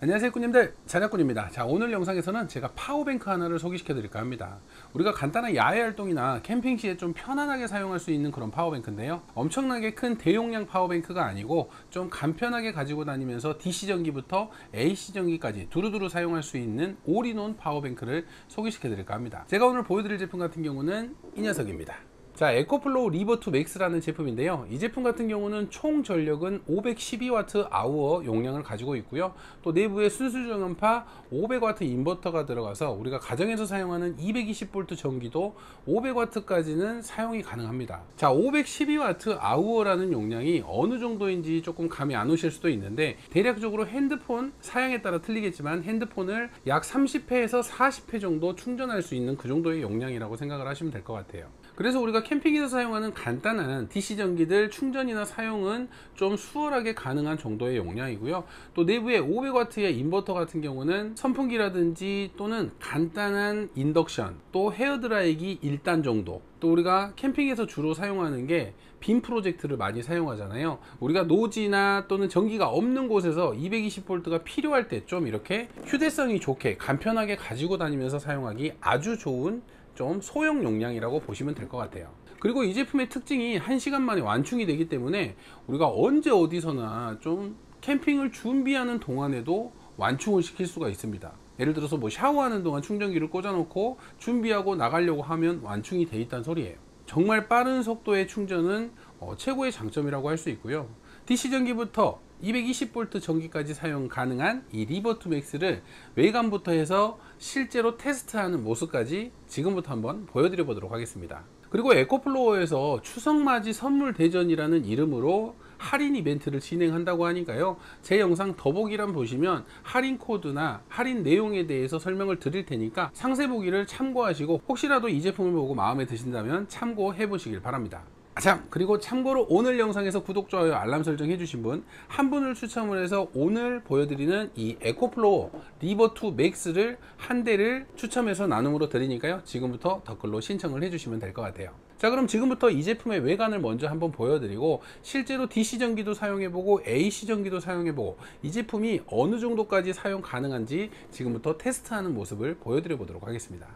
안녕하세요 꾸님들, 자작꾼입니다. 자, 오늘 영상에서는 제가 파워뱅크 하나를 소개시켜 드릴까 합니다. 우리가 간단한 야외 활동이나 캠핑 시에 좀 편안하게 사용할 수 있는 그런 파워뱅크인데요, 엄청나게 큰 대용량 파워뱅크가 아니고 좀 간편하게 가지고 다니면서 DC 전기부터 AC 전기까지 두루두루 사용할 수 있는 올인원 파워뱅크를 소개시켜 드릴까 합니다. 제가 오늘 보여드릴 제품 같은 경우는 이 녀석입니다. 자, 에코플로우 리버2 맥스라는 제품인데요, 이 제품 같은 경우는 총 전력은 512Wh 용량을 가지고 있고요, 또 내부에 순수 저연파 500W 인버터가 들어가서 우리가 가정에서 사용하는 220V 전기도 500W까지는 사용이 가능합니다. 자, 512Wh라는 용량이 어느 정도인지 조금 감이 안 오실 수도 있는데, 대략적으로 핸드폰 사양에 따라 틀리겠지만 핸드폰을 약 30회에서 40회 정도 충전할 수 있는 그 정도의 용량이라고 생각을 하시면 될 것 같아요. 그래서 우리가 캠핑에서 사용하는 간단한 DC 전기들 충전이나 사용은 좀 수월하게 가능한 정도의 용량이고요, 또 내부에 500W의 인버터 같은 경우는 선풍기라든지 또는 간단한 인덕션, 또 헤어드라이기 1단 정도, 또 우리가 캠핑에서 주로 사용하는 게 빔 프로젝트를 많이 사용하잖아요. 우리가 노지나 또는 전기가 없는 곳에서 220V가 필요할 때 좀 이렇게 휴대성이 좋게 간편하게 가지고 다니면서 사용하기 아주 좋은 좀 소형 용량이라고 보시면 될 것 같아요. 그리고 이 제품의 특징이 1시간 만에 완충이 되기 때문에 우리가 언제 어디서나 좀 캠핑을 준비하는 동안에도 완충을 시킬 수가 있습니다. 예를 들어서 뭐 샤워하는 동안 충전기를 꽂아 놓고 준비하고 나가려고 하면 완충이 돼 있다는 소리예요. 정말 빠른 속도의 충전은 최고의 장점이라고 할 수 있고요, DC 전기부터 220V 전기까지 사용 가능한 이 리버2 맥스를 외관부터 해서 실제로 테스트하는 모습까지 지금부터 한번 보여드려 보도록 하겠습니다. 그리고 에코플로어에서 추석맞이 선물 대전이라는 이름으로 할인 이벤트를 진행한다고 하니까요, 제 영상 더보기란 보시면 할인 코드나 할인 내용에 대해서 설명을 드릴 테니까 상세 보기를 참고하시고 혹시라도 이 제품을 보고 마음에 드신다면 참고해 보시길 바랍니다. 참, 그리고 참고로 오늘 영상에서 구독, 좋아요, 알람 설정 해주신 분 한 분을 추첨을 해서 오늘 보여드리는 이 에코플로어 리버2 맥스를 한 대를 추첨해서 나눔으로 드리니까요, 지금부터 댓글로 신청을 해주시면 될 것 같아요. 자, 그럼 지금부터 이 제품의 외관을 먼저 한번 보여드리고 실제로 DC 전기도 사용해보고 AC 전기도 사용해보고 이 제품이 어느 정도까지 사용 가능한지 지금부터 테스트하는 모습을 보여드려 보도록 하겠습니다.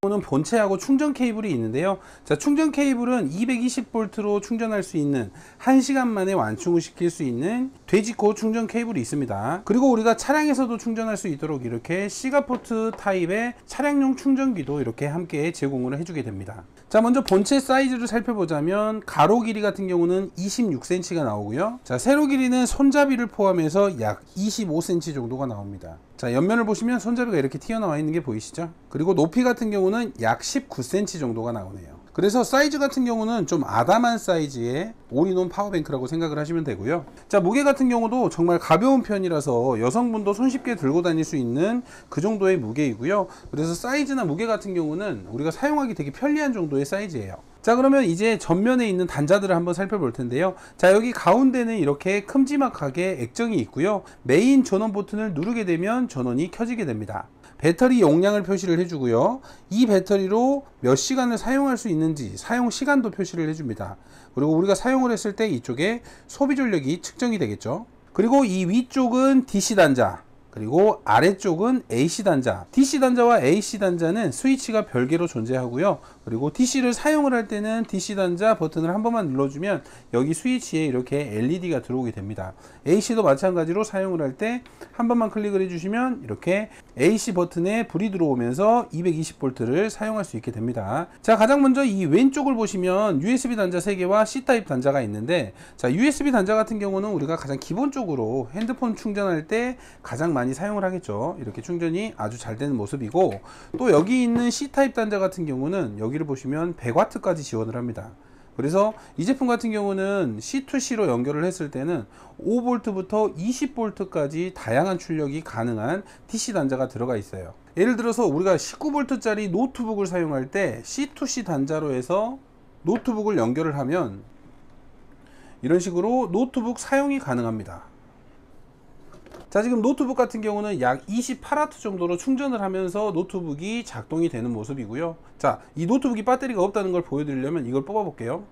는 본체하고 충전 케이블이 있는데요, 자, 충전 케이블은 220V로 충전할 수 있는 1시간 만에 완충을 시킬 수 있는 돼지코 충전 케이블이 있습니다. 그리고 우리가 차량에서도 충전할 수 있도록 이렇게 시가포트 타입의 차량용 충전기도 이렇게 함께 제공을 해주게 됩니다. 자, 먼저 본체 사이즈를 살펴보자면 가로 길이 같은 경우는 26cm가 나오고요, 자, 세로 길이는 손잡이를 포함해서 약 25cm 정도가 나옵니다. 자, 옆면을 보시면 손잡이가 이렇게 튀어나와 있는 게 보이시죠? 그리고 높이 같은 경우는 약 19cm 정도가 나오네요. 그래서 사이즈 같은 경우는 좀 아담한 사이즈의 올인원 파워뱅크라고 생각을 하시면 되고요. 자, 무게 같은 경우도 정말 가벼운 편이라서 여성분도 손쉽게 들고 다닐 수 있는 그 정도의 무게이고요. 그래서 사이즈나 무게 같은 경우는 우리가 사용하기 되게 편리한 정도의 사이즈예요. 자, 그러면 이제 전면에 있는 단자들을 한번 살펴볼 텐데요, 자, 여기 가운데는 이렇게 큼지막하게 액정이 있고요, 메인 전원 버튼을 누르게 되면 전원이 켜지게 됩니다. 배터리 용량을 표시를 해주고요, 이 배터리로 몇 시간을 사용할 수 있는지 사용 시간도 표시를 해줍니다. 그리고 우리가 사용을 했을 때 이쪽에 소비 전력이 측정이 되겠죠. 그리고 이 위쪽은 DC 단자, 그리고 아래쪽은 AC 단자, DC 단자와 AC 단자는 스위치가 별개로 존재하고요, 그리고 DC를 사용을 할 때는 DC 단자 버튼을 한 번만 눌러주면 여기 스위치에 이렇게 LED가 들어오게 됩니다. AC도 마찬가지로 사용을 할 때 한 번만 클릭을 해주시면 이렇게 AC 버튼에 불이 들어오면서 220V를 사용할 수 있게 됩니다. 자, 가장 먼저 이 왼쪽을 보시면 USB 단자 3개와 C타입 단자가 있는데, 자, USB 단자 같은 경우는 우리가 가장 기본적으로 핸드폰 충전할 때 가장 많이 사용을 하겠죠. 이렇게 충전이 아주 잘 되는 모습이고, 또 여기 있는 C타입 단자 같은 경우는 여기를 보시면 100W까지 지원을 합니다. 그래서 이 제품 같은 경우는 C2C로 연결을 했을 때는 5V부터 20V까지 다양한 출력이 가능한 DC 단자가 들어가 있어요. 예를 들어서 우리가 19V짜리 노트북을 사용할 때 C2C 단자로 해서 노트북을 연결을 하면 이런 식으로 노트북 사용이 가능합니다. 자, 지금 노트북 같은 경우는 약 28W 정도로 충전을 하면서 노트북이 작동이 되는 모습이고요. 자, 이 노트북이 배터리가 없다는 걸 보여드리려면 이걸 뽑아 볼게요.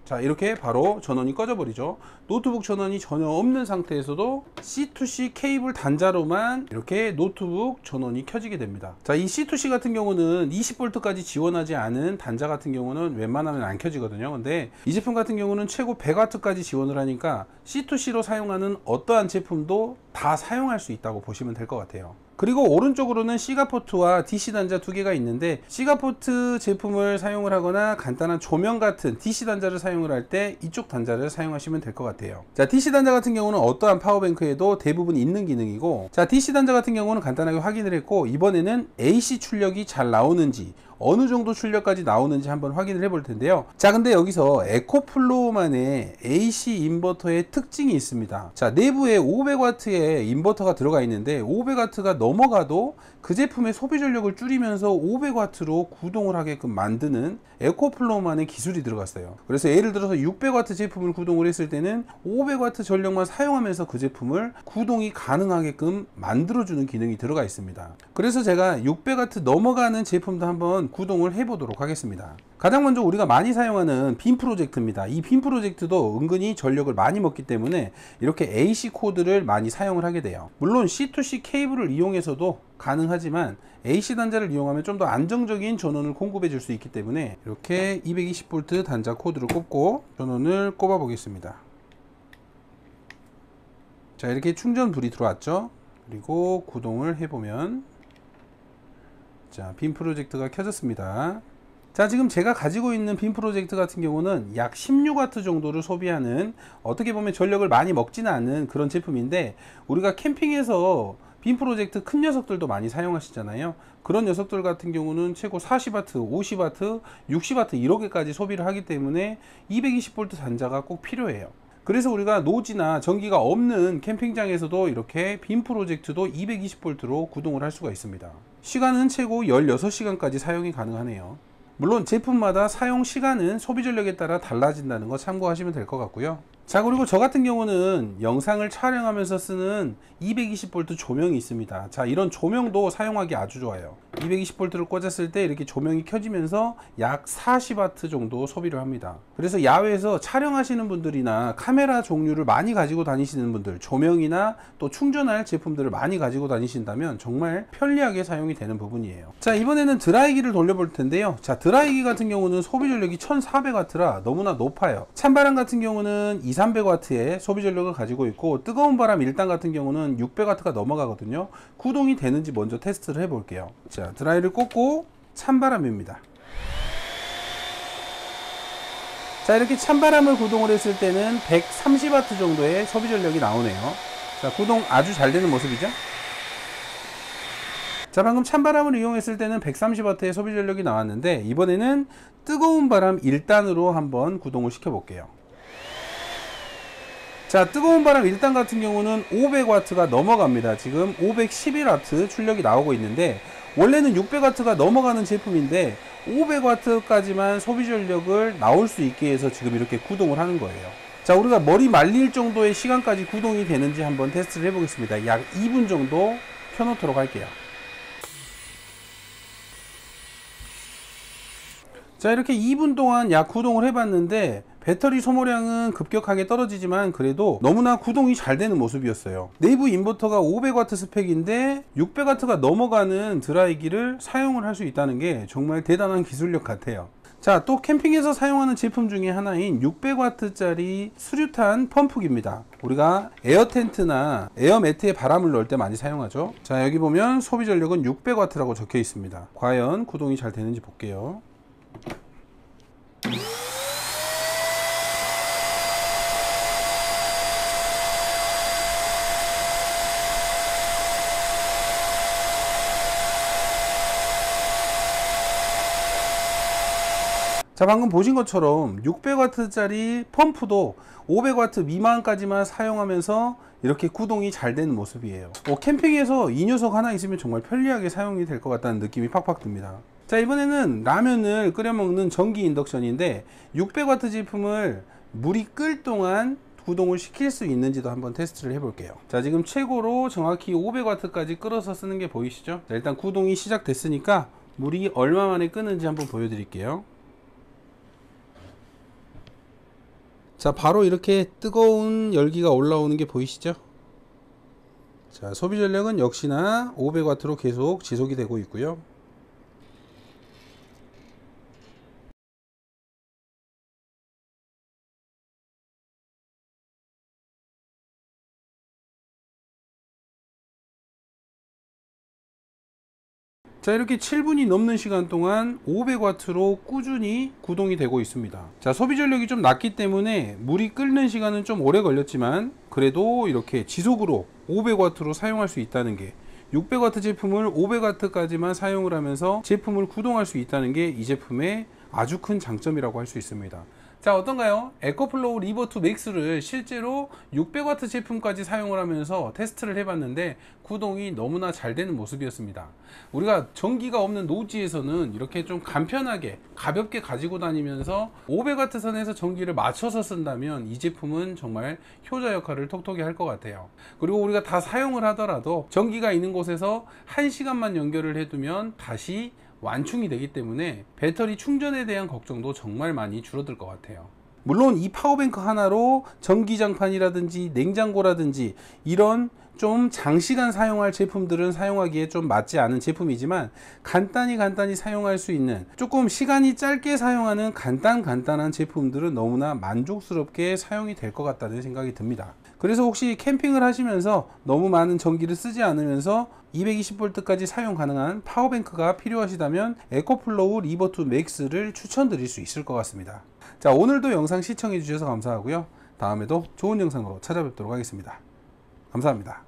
자, 이렇게 바로 전원이 꺼져 버리죠. 노트북 전원이 전혀 없는 상태에서도 C2C 케이블 단자로만 이렇게 노트북 전원이 켜지게 됩니다. 자, 이 C2C 같은 경우는 20V까지 지원하지 않은 단자 같은 경우는 웬만하면 안 켜지거든요. 근데 이 제품 같은 경우는 최고 100W까지 지원을 하니까 C2C로 사용하는 어떠한 제품도 다 사용할 수 있다고 보시면 될 것 같아요. 그리고 오른쪽으로는 C가 포트와 DC 단자 두 개가 있는데, C가 포트 제품을 사용을 하거나 간단한 조명 같은 DC 단자를 사용을 할 때 이쪽 단자를 사용하시면 될 것 같아요. 자, DC 단자 같은 경우는 어떠한 파워뱅크에도 대부분 있는 기능이고, 자, DC 단자 같은 경우는 간단하게 확인을 했고, 이번에는 AC 출력이 잘 나오는지, 어느 정도 출력까지 나오는지 한번 확인을 해 볼 텐데요. 자, 근데 여기서 에코플로우만의 AC 인버터의 특징이 있습니다. 자, 내부에 500W의 인버터가 들어가 있는데 500W가 넘어가도 그 제품의 소비 전력을 줄이면서 500W로 구동을 하게끔 만드는 에코플로우만의 기술이 들어갔어요. 그래서 예를 들어서 600W 제품을 구동을 했을 때는 500W 전력만 사용하면서 그 제품을 구동이 가능하게끔 만들어주는 기능이 들어가 있습니다. 그래서 제가 600W 넘어가는 제품도 한번 구동을 해 보도록 하겠습니다. 가장 먼저 우리가 많이 사용하는 빔 프로젝트입니다. 이 빔 프로젝트도 은근히 전력을 많이 먹기 때문에 이렇게 AC 코드를 많이 사용을 하게 돼요. 물론 C2C 케이블을 이용해서도 가능하지만 AC 단자를 이용하면 좀 더 안정적인 전원을 공급해 줄 수 있기 때문에 이렇게 220V 단자 코드를 꼽고 전원을 꼽아 보겠습니다. 자, 이렇게 충전 불이 들어왔죠. 그리고 구동을 해보면, 자, 빔 프로젝트가 켜졌습니다. 자, 지금 제가 가지고 있는 빔 프로젝트 같은 경우는 약 16W 정도를 소비하는, 어떻게 보면 전력을 많이 먹지는 않은 그런 제품인데, 우리가 캠핑에서 빔 프로젝트 큰 녀석들도 많이 사용하시잖아요. 그런 녀석들 같은 경우는 최고 40W, 50W, 60W 이렇게까지 소비를 하기 때문에 220V 단자가 꼭 필요해요. 그래서 우리가 노지나 전기가 없는 캠핑장에서도 이렇게 빔 프로젝트도 220V로 구동을 할 수가 있습니다. 시간은 최고 16시간까지 사용이 가능하네요. 물론 제품마다 사용 시간은 소비 전력에 따라 달라진다는 거 참고하시면 될 것 같고요. 자, 그리고 저 같은 경우는 영상을 촬영하면서 쓰는 220V 조명이 있습니다. 자, 이런 조명도 사용하기 아주 좋아요. 220V를 꽂았을 때 이렇게 조명이 켜지면서 약 40W 정도 소비를 합니다. 그래서 야외에서 촬영하시는 분들이나 카메라 종류를 많이 가지고 다니시는 분들, 조명이나 또 충전할 제품들을 많이 가지고 다니신다면 정말 편리하게 사용이 되는 부분이에요. 자, 이번에는 드라이기를 돌려볼 텐데요. 자, 드라이기 같은 경우는 소비 전력이 1400W라 너무나 높아요. 찬바람 같은 경우는 200~300W의 소비 전력을 가지고 있고, 뜨거운 바람 1단 같은 경우는 600W가 넘어가거든요. 구동이 되는지 먼저 테스트를 해 볼게요. 자, 드라이를 꽂고 찬바람입니다. 자, 이렇게 찬바람을 구동을 했을 때는 130W 정도의 소비 전력이 나오네요. 자, 구동 아주 잘 되는 모습이죠. 자, 방금 찬바람을 이용했을 때는 130W의 소비 전력이 나왔는데, 이번에는 뜨거운 바람 1단으로 한번 구동을 시켜 볼게요. 자, 뜨거운 바람 1단 같은 경우는 500W가 넘어갑니다. 지금 511W 출력이 나오고 있는데, 원래는 600W가 넘어가는 제품인데 500W까지만 소비 전력을 나올 수 있게 해서 지금 이렇게 구동을 하는 거예요. 자, 우리가 머리 말릴 정도의 시간까지 구동이 되는지 한번 테스트를 해 보겠습니다. 약 2분 정도 켜놓도록 할게요. 자, 이렇게 2분 동안 약 구동을 해봤는데 배터리 소모량은 급격하게 떨어지지만 그래도 너무나 구동이 잘 되는 모습이었어요. 내부 인버터가 500W 스펙인데 600W가 넘어가는 드라이기를 사용을 할 수 있다는 게 정말 대단한 기술력 같아요. 자, 또 캠핑에서 사용하는 제품 중에 하나인 600W짜리 수류탄 펌프기입니다. 우리가 에어 텐트나 에어 매트에 바람을 넣을 때 많이 사용하죠. 자, 여기 보면 소비 전력은 600W라고 적혀 있습니다. 과연 구동이 잘 되는지 볼게요. 자, 방금 보신 것처럼 600W짜리 펌프도 500W 미만까지만 사용하면서 이렇게 구동이 잘 되는 모습이에요. 캠핑에서 이 녀석 하나 있으면 정말 편리하게 사용이 될 것 같다는 느낌이 팍팍 듭니다. 자, 이번에는 라면을 끓여 먹는 전기 인덕션인데 600W 제품을 물이 끓 동안 구동을 시킬 수 있는지도 한번 테스트를 해 볼게요. 자, 지금 최고로 정확히 500W까지 끓어서 쓰는 게 보이시죠? 자, 일단 구동이 시작됐으니까 물이 얼마 만에 끄는지 한번 보여드릴게요. 자, 바로 이렇게 뜨거운 열기가 올라오는 게 보이시죠? 자, 소비 전력은 역시나 500W로 계속 지속이 되고 있고요. 자, 이렇게 7분이 넘는 시간 동안 500W로 꾸준히 구동이 되고 있습니다. 자, 소비 전력이 좀 낮기 때문에 물이 끓는 시간은 좀 오래 걸렸지만 그래도 이렇게 지속으로 500W로 사용할 수 있다는 게, 600W 제품을 500W까지만 사용을 하면서 제품을 구동할 수 있다는 게 이 제품의 아주 큰 장점이라고 할 수 있습니다. 자, 어떤가요? 에코플로우 리버2 맥스를 실제로 600W 제품까지 사용을 하면서 테스트를 해봤는데 구동이 너무나 잘 되는 모습이었습니다. 우리가 전기가 없는 노지에서는 이렇게 좀 간편하게 가볍게 가지고 다니면서 500W 선에서 전기를 맞춰서 쓴다면 이 제품은 정말 효자 역할을 톡톡히 할 것 같아요. 그리고 우리가 다 사용을 하더라도 전기가 있는 곳에서 1시간만 연결을 해두면 다시 완충이 되기 때문에 배터리 충전에 대한 걱정도 정말 많이 줄어들 것 같아요. 물론 이 파워뱅크 하나로 전기장판이라든지 냉장고라든지 이런 좀 장시간 사용할 제품들은 사용하기에 좀 맞지 않은 제품이지만 간단히 사용할 수 있는, 조금 시간이 짧게 사용하는 간단한 제품들은 너무나 만족스럽게 사용이 될 것 같다는 생각이 듭니다. 그래서 혹시 캠핑을 하시면서 너무 많은 전기를 쓰지 않으면서 220V까지 사용 가능한 파워뱅크가 필요하시다면 에코플로우 리버2 맥스를 추천드릴 수 있을 것 같습니다. 자, 오늘도 영상 시청해 주셔서 감사하고요. 다음에도 좋은 영상으로 찾아뵙도록 하겠습니다. 감사합니다.